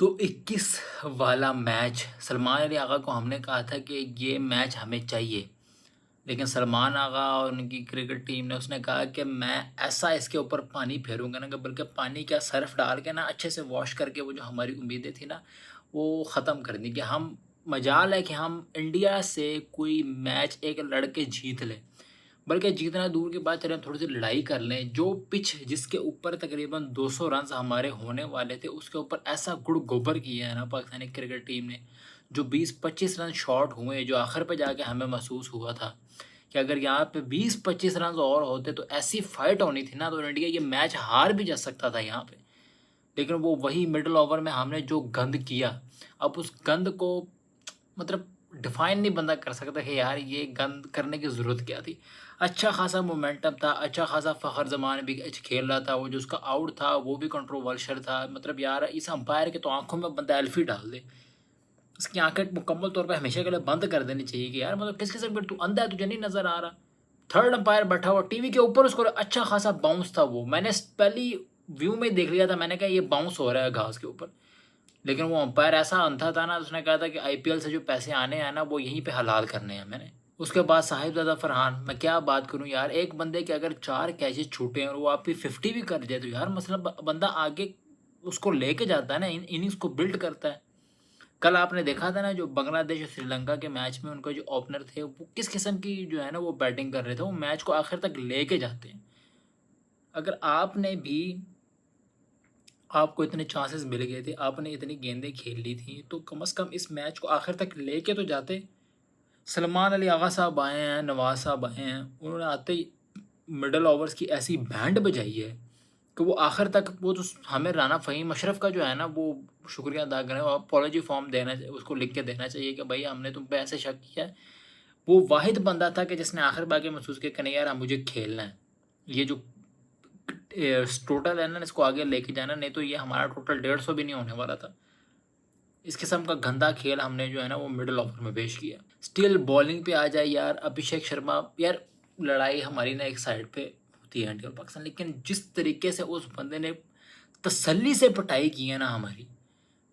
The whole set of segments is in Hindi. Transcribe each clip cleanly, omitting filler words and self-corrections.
तो 21 वाला मैच सलमान अली आगा को हमने कहा था कि ये मैच हमें चाहिए, लेकिन सलमान आगा और उनकी क्रिकेट टीम ने उसने कहा कि मैं ऐसा इसके ऊपर पानी फेरूँगा ना, कि बल्कि पानी क्या सर्फ़ डाल के ना अच्छे से वॉश करके वो जो हमारी उम्मीदें थी ना, वो ख़त्म कर दी कि हम मजाल है कि हम इंडिया से कोई मैच एक लड़के जीत लें। बल्कि जीतना दूर की बात चले, हम थोड़ी-सी लड़ाई कर लें। जो पिच जिसके ऊपर तकरीबन 200 रन्स हमारे होने वाले थे, उसके ऊपर ऐसा गुड़-गोबर किया है ना पाकिस्तानी क्रिकेट टीम ने, जो 20-25 रन शॉर्ट हुए, जो आखिर पे जाके हमें महसूस हुआ था कि अगर यहाँ पे 20-25 रन्स और होते तो ऐसी फाइट होनी थी ना, तो इंडिया ये मैच हार भी जा सकता था यहाँ पे। लेकिन वो वही मिडल ओवर में हमने जो गंद किया, अब उस गंद को मतलब डिफ़ाइन नहीं बंदा कर सकता कि यार ये गंद करने की ज़रूरत क्या थी। अच्छा खासा मोमेंटम था, अच्छा खासा फ़खर ज़मान भी खेल रहा था, वो जो उसका आउट था वो भी कंट्रोवर्शियल था। मतलब यार इस अंपायर के तो आँखों में बंदा एल्फ़ी डाल दे। उसकी आँखें मुकम्मल तौर पे हमेशा के लिए बंद कर देनी चाहिए कि यार मतलब किस किस्म का तू अंधा है, तुझे नहीं नज़र आ रहा? थर्ड अंपायर बैठा हुआ टीवी के ऊपर, उसको अच्छा खासा बाउंस था वो। मैंने पहली व्यू में देख लिया था, मैंने कहा ये बाउंस हो रहा है घास के ऊपर। लेकिन वो अंपायर ऐसा अंधा था ना, उसने कहा था कि आईपीएल से जो पैसे आने हैं ना, वो यहीं पे हलाल करने हैं मैंने। उसके बाद साहिबजादा फरहान, मैं क्या बात करूँ यार, एक बंदे के अगर 4 कैचेज़ छूटे हैं और वो आपकी 50 भी कर जाए, तो यार मतलब बंदा आगे उसको लेके जाता है ना, इनिंग्स को बिल्ड करता है। कल आपने देखा था ना, जो बांग्लादेश और श्रीलंका के मैच में उनका जो ओपनर थे, वो किस किस्म की जो है ना वो बैटिंग कर रहे थे, वो मैच को आखिर तक लेके जाते हैं। अगर आपने भी आपको इतने चांसेस मिल गए थे, आपने इतनी गेंदें खेल ली थी, तो कम से कम इस मैच को आखिर तक लेके तो जाते। सलमान अली आगा साहब आए हैं, नवाज़ साहब आए हैं, उन्होंने आते ही मिडल ओवर्स की ऐसी बैंड बजाई है कि वो आखिर तक वो तो हमें राना फ़हीम अशरफ का जो है ना वो शुक्रिया अदा करें और अपोलॉजी फॉर्म देना उसको लिख के देना चाहिए कि भाई हमने तुम पे ऐसे शक किया है। वो वाहिद बंदा था कि जिसने आखिर बाकी महसूस किया कि नहीं यार, मुझे खेलना है। ये जो टोटल है ना, इसको आगे लेके जाना, नहीं तो ये हमारा टोटल 150 भी नहीं होने वाला था। इस किस्म का गंदा खेल हमने जो है ना वो मिडल ओवर में पेश किया। स्टिल बॉलिंग पे आ जाए यार, अभिषेक शर्मा, यार लड़ाई हमारी ना एक साइड पे होती है इंडिया और पाकिस्तान, लेकिन जिस तरीके से उस बंदे ने तसल्ली से पिटाई की है ना हमारी,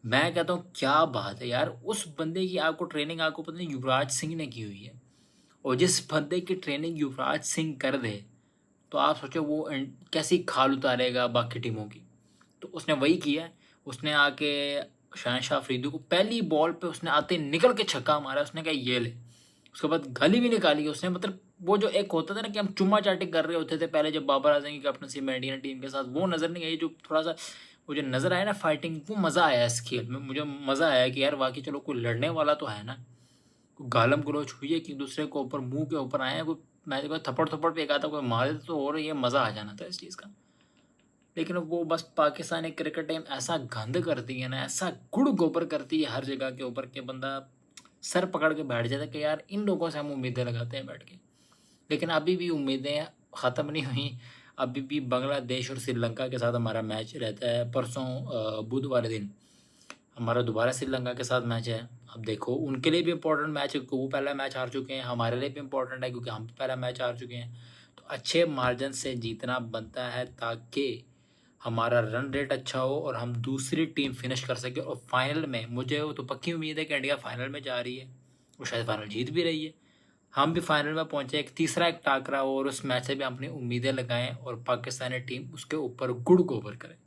मैं कहता हूँ क्या बात है यार। उस बंदे की आपको ट्रेनिंग आपको पता नहीं युवराज सिंह ने की हुई है, और जिस बंदे की ट्रेनिंग युवराज सिंह कर दे, तो आप सोचो वो कैसी खाल उतारेगा बाकी टीमों की। तो उसने वही किया है। उसने आके शहनशाह अफरीदी को पहली बॉल पे उसने आते ही निकल के छक्का मारा। उसने कहा ये ले। उसके बाद गली भी निकाली उसने। मतलब वो जो एक होता था ना कि हम चुम्मा चाटी कर रहे होते थे पहले जब बाबर आजम की कैप्टनसी में इंडियन टीम के साथ, वो नज़र नहीं आई। जो थोड़ा सा वो जो नज़र आया ना फाइटिंग, वो मज़ा आया इस खेल में। मुझे मज़ा आया कि यार वाकई चलो कोई लड़ने वाला तो है ना, कोई गालम गलोच हुई है कि दूसरे को ऊपर मुंह के ऊपर आए हैं, कोई मैं देखो थप्पड़ थप्पड़ पे एक आता कोई मार देता तो और ये मज़ा आ जाना था इस चीज़ का। लेकिन वो बस पाकिस्तानी क्रिकेट टीम ऐसा गंद करती है ना, ऐसा गुड़ गोबर करती है हर जगह के ऊपर कि बंदा सर पकड़ के बैठ जाता है कि यार इन लोगों से हम उम्मीदें लगाते हैं बैठ के। लेकिन अभी भी उम्मीदें ख़त्म नहीं हुई। अभी भी बांग्लादेश और श्रीलंका के साथ हमारा मैच रहता है। परसों बुध वाले दिन हमारा दोबारा श्रीलंका के साथ मैच है। अब देखो उनके लिए भी इम्पोर्टेंट मैच है क्योंकि वो पहला मैच हार चुके हैं, हमारे लिए भी इम्पोर्टेंट है क्योंकि हम पहला मैच हार चुके हैं। तो अच्छे मार्जिन से जीतना बनता है ताकि हमारा रन रेट अच्छा हो और हम दूसरी टीम फिनिश कर सके। और फाइनल में मुझे वो तो पक्की उम्मीद है कि इंडिया फाइनल में जा रही है, वो शायद फाइनल जीत भी रही है। हम भी फाइनल में पहुंचे, एक तीसरा एक टाकरा हो और उस मैच से भी हम अपनी उम्मीदें लगाएं और पाकिस्तानी टीम उसके ऊपर गुड़ गोबर करे।